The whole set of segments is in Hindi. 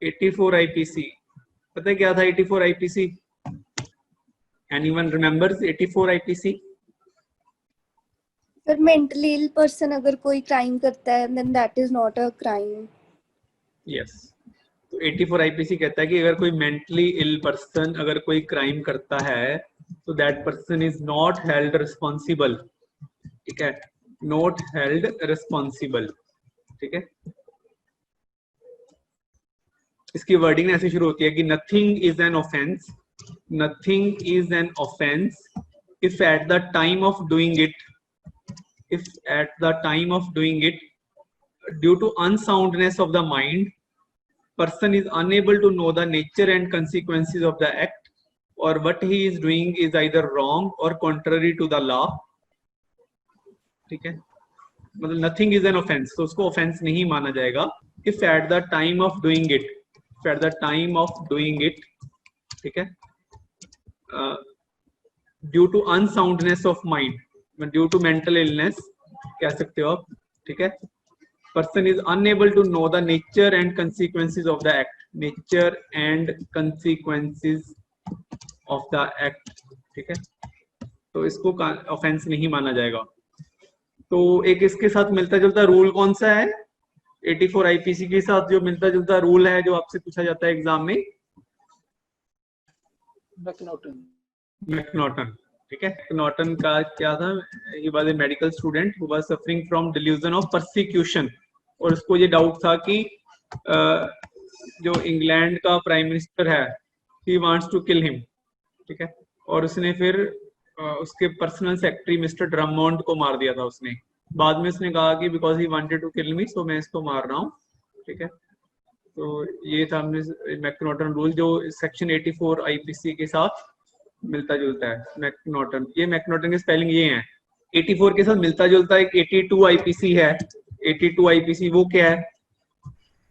84 आईपीसी, पता है क्या था 84 IPC? Anyone remembers 84 IPC? Sir mentally ill person अगर कोई क्राइम करता है then that is not a crime. Yes, तो 84 आईपीसी कहता है कि अगर कोई मेंटली इल पर्सन अगर कोई क्राइम करता है तो that person is not held responsible, ठीक है, नॉट हेल्ड रिस्पॉन्सिबल, ठीक है। इसकी वर्डिंग ऐसे शुरू होती है कि nothing is an offence, nothing is an offence if at the time of doing it, if at the time of doing it due to unsoundness of the mind person is unable to know the nature and consequences of the act or what he is doing is either wrong or contrary to the law, ठीक है, मतलब नथिंग इज एन ऑफेंस, तो उसको ऑफेंस नहीं माना जाएगा if at the time of doing it, at the time of doing it, ठीक है, due to unsoundness of mind, due to mental illness कह सकते हो आप, ठीक है। Person is unable to know the nature and consequences of the act, nature and consequences of the act, ठीक है, तो इसको ऑफेंस नहीं माना जाएगा। तो एक इसके साथ मिलता जुलता रूल कौन सा है 84 आईपीसी के साथ जो मिलता जुलता रूल है जो आपसे पूछा जाता है एग्जाम में? मैकनॉटन, ठीक है। मैकनॉटन का क्या था? He was a medical student who was suffering from delusion of persecution, और उसको ये डाउट था कि जो इंग्लैंड का प्राइम मिनिस्टर है he wants to kill him, ठीक है, और उसने फिर उसके पर्सनल सेक्रेटरी मिस्टर ड्रमोंड को मार दिया था उसने। बाद में उसने कहा कि because he wanted to kill me so मैं इसको मार रहा हूँ, ठीक है। तो ये था मैकनॉटन रूल जो सेक्शन 84 आईपीसी के साथ मिलता जुलता है। मैकनॉटन, ये मैकनॉटन की स्पेलिंग ये है। 84 के साथ मिलता जुलता एक 82 आईपीसी है। 82 आईपीसी वो क्या है?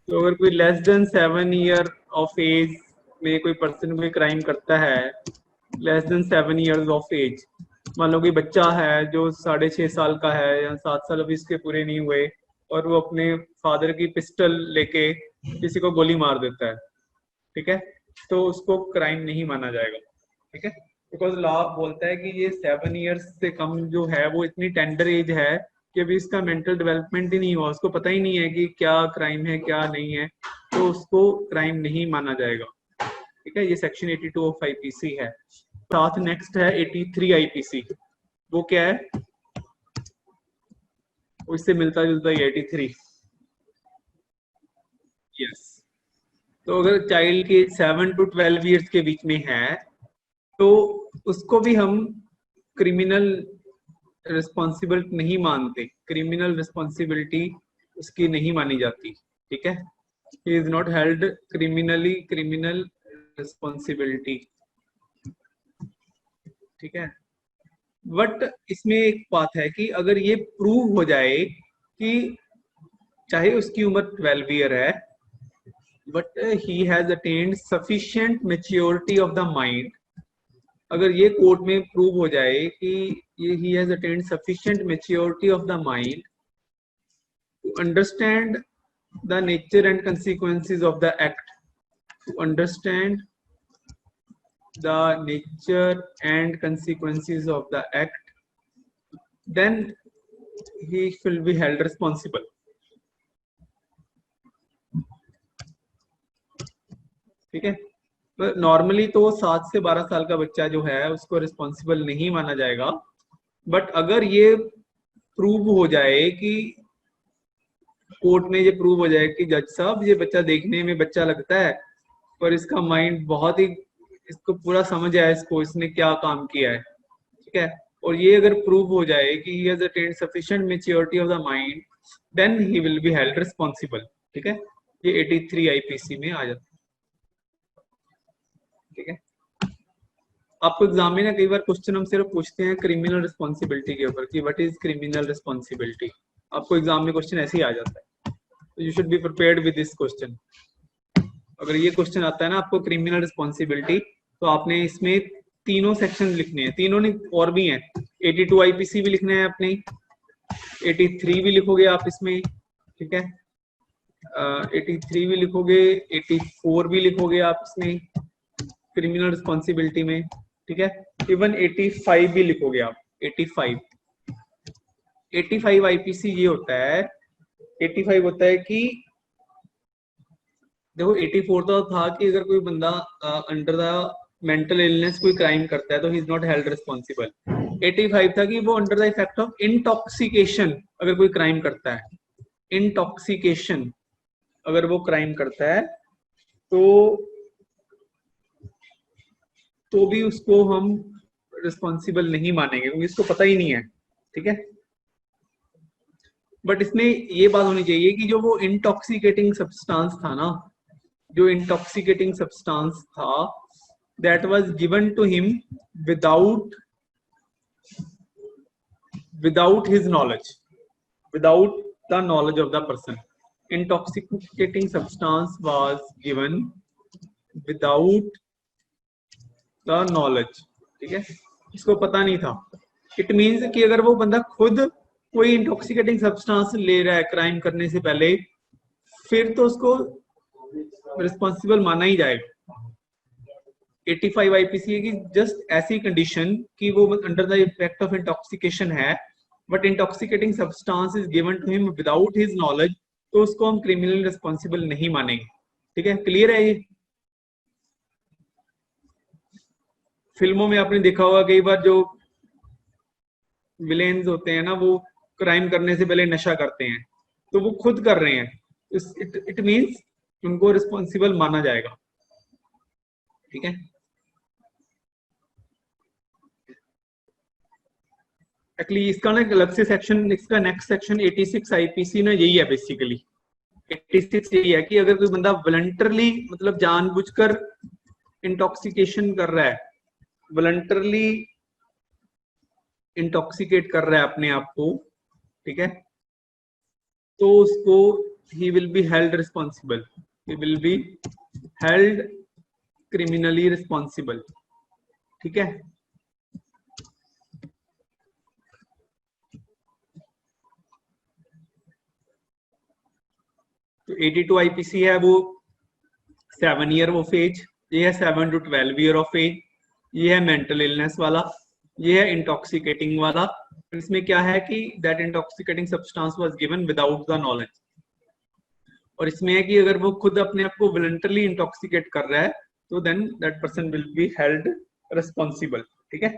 तो अगर कोई less than 7 year of age में कोई पर्सन कोई क्राइम करता है, less than 7 years of age, मान लो कोई बच्चा है जो 6.5 साल का है या 7 साल अभी इसके पूरे नहीं हुए और वो अपने फादर की पिस्टल लेके किसी को गोली मार देता है, ठीक है, तो उसको क्राइम नहीं माना जाएगा, ठीक है, बिकॉज लॉ बोलता है कि ये 7 ईयर्स से कम जो है वो इतनी टेंडर एज है कि अभी इसका मेंटल डेवलपमेंट ही नहीं हुआ, उसको पता ही नहीं है कि क्या क्राइम है क्या नहीं है, तो उसको क्राइम नहीं माना जाएगा, ठीक है। ये सेक्शन 82 ऑफ आईपीसी है। साथ नेक्स्ट है 83 आईपीसी, वो क्या है? उससे मिलता जुलता ही 83। यस, तो अगर चाइल्ड के 7 to 12 ईयर्स के बीच में है तो उसको भी हम क्रिमिनल रिस्पॉन्सिबल नहीं मानते, क्रिमिनल रिस्पॉन्सिबिलिटी उसकी नहीं मानी जाती, ठीक है। He is not held criminally, criminal responsibility, ठीक है। बट इसमें एक बात है कि अगर ये प्रूव हो जाए कि चाहे उसकी उम्र 12 ईयर है but he has attend sufficient maturity of the mind, अगर ये कोर्ट में प्रूव हो जाए कि ये he has attained sufficient maturity of the mind to understand the nature and consequences of the act, to understand the nature and consequences of the act, then he will be held responsible, ठीक है। नॉर्मली तो 7 से 12 साल का बच्चा जो है उसको रिस्पॉन्सिबल नहीं माना जाएगा, बट अगर ये प्रूव हो जाए कि कोर्ट में ये प्रूव हो जाए कि जज साहब ये बच्चा देखने में बच्चा लगता है पर इसका माइंड बहुत ही, इसको पूरा समझ आया इसको इसने क्या काम किया है, ठीक है, और ये अगर प्रूव हो जाए कि he has attained sufficient maturity of the mind then he will be held responsible, ठीक है। ये 83 आईपीसी में आ जाता है, ठीक है। आपको एग्जाम में ना कई बार क्वेश्चन हम सिर्फ पूछते हैं क्रिमिनल रिस्पॉन्सिबिलिटी के ऊपर कि व्हाट इज क्रिमिनल रिस्पॉन्सिबिलिटी, आपको एग्जाम में क्वेश्चन ऐसे ही आ जाता है, तो you should be prepared with this question. अगर ये क्वेश्चन आता है ना आपको क्रिमिनल रिस्पॉन्सिबिलिटी, तो आपने इसमें तीनों सेक्शन लिखने हैं, तीनों नहीं और भी हैं, 82 आईपीसी भी लिखना है आपने, 83 भी लिखोगे आप इसमें, ठीक है, 83 भी लिखोगे, 84 भी लिखोगे आप इसमें क्रिमिनल रिस्पॉन्सिबिलिटी में, ठीक है। इवन 85 भी लिखोगे आप, 85 आईपीसी ये होता है, 85 होता है कि देखो 84 तो था कि अगर कोई बंदा अंडर द मेंटल इलनेस कोई क्राइम करता है तो he is not held responsible. 85 था कि वो under the effect of intoxication अगर कोई क्राइम करता है, इंटॉक्सिकेशन अगर वो क्राइम करता है तो भी उसको हम रिस्पॉन्सिबल नहीं मानेंगे क्योंकि इसको पता ही नहीं है, ठीक है। बट इसमें ये बात होनी चाहिए कि जो वो इंटॉक्सिकेटिंग सब्सटेंस था ना, जो इंटॉक्सिकेटिंग सब्सटेंस था that was given to him without his knowledge, without the knowledge of the person. Intoxicating substance was given without the knowledge, ठीक है, इसको पता नहीं था। इट मीन्स कि अगर वो बंदा खुद कोई इंटॉक्सिकेटिंग सब्सटेंस ले रहा है क्राइम करने से पहले, फिर तो उसको रिस्पॉन्सिबल माना ही जाएगा। 85 आईपीसी है कि जस्ट ऐसी कंडीशन कि वो under the effect of intoxication है but intoxicating substance is given to him without his knowledge, तो उसको हम क्रिमिनल रिस्पॉन्सिबल नहीं मानेंगे, ठीक है। क्लियर है ये? फिल्मों में आपने देखा होगा कई बार जो विलेन्स होते हैं ना वो क्राइम करने से पहले नशा करते हैं, तो वो खुद कर रहे हैं, इट मीन्स उनको रिस्पॉन्सिबल माना जाएगा, ठीक है। एक्चुअली इसका ना अलग से सेक्शन, इसका नेक्स्ट सेक्शन 86 आईपीसी ना यही है बेसिकली। 86 यही है कि अगर कोई बंदा वॉलंटरली मतलब जानबूझकर इंटॉक्सिकेशन कर रहा है, वॉलंटरली इंटॉक्सिकेट कर रहा है अपने आप को, ठीक है, तो उसको he will be held responsible, he will be held criminally responsible, ठीक है। तो 82 आईपीसी है वो 7 ईयर ऑफ एज, ये है 7 to 12 ईयर ऑफ एज, ये है मेंटल इलनेस वाला, ये है इंटॉक्सिकेटिंग वाला। इसमें क्या है कि that intoxicating substance was given without the knowledge, और इसमें है कि अगर वो खुद अपने आप को वॉलंटरली इंटॉक्सिकेट कर रहा है तो then that person will be held responsible, ठीक है।